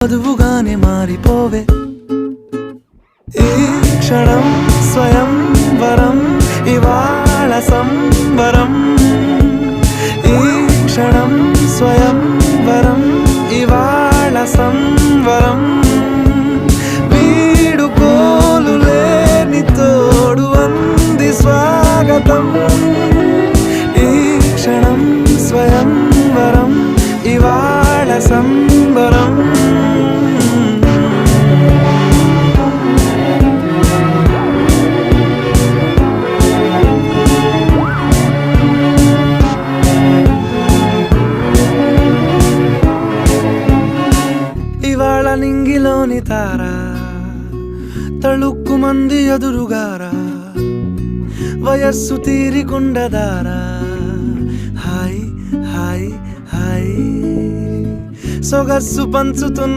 వధువుగానే మారిపోవే ఈ క్షణం స్వయం వరం ఇవాళ సంబరం ఈ క్షణం స్వయం వరం ఇవాళ సంవరం వీడుకోలు లేని తోడు అంది స్వాగతం ఈ క్షణం స్వయం వరం ఇవాళ సంబరం ఇవాళ నింగిలోని తారా తళుక్కు మంది ఎదురుగారా వయస్సు తీరికుండదారా హాయ్ హాయ్ హాయ్ సొగస్సు పంచుతున్న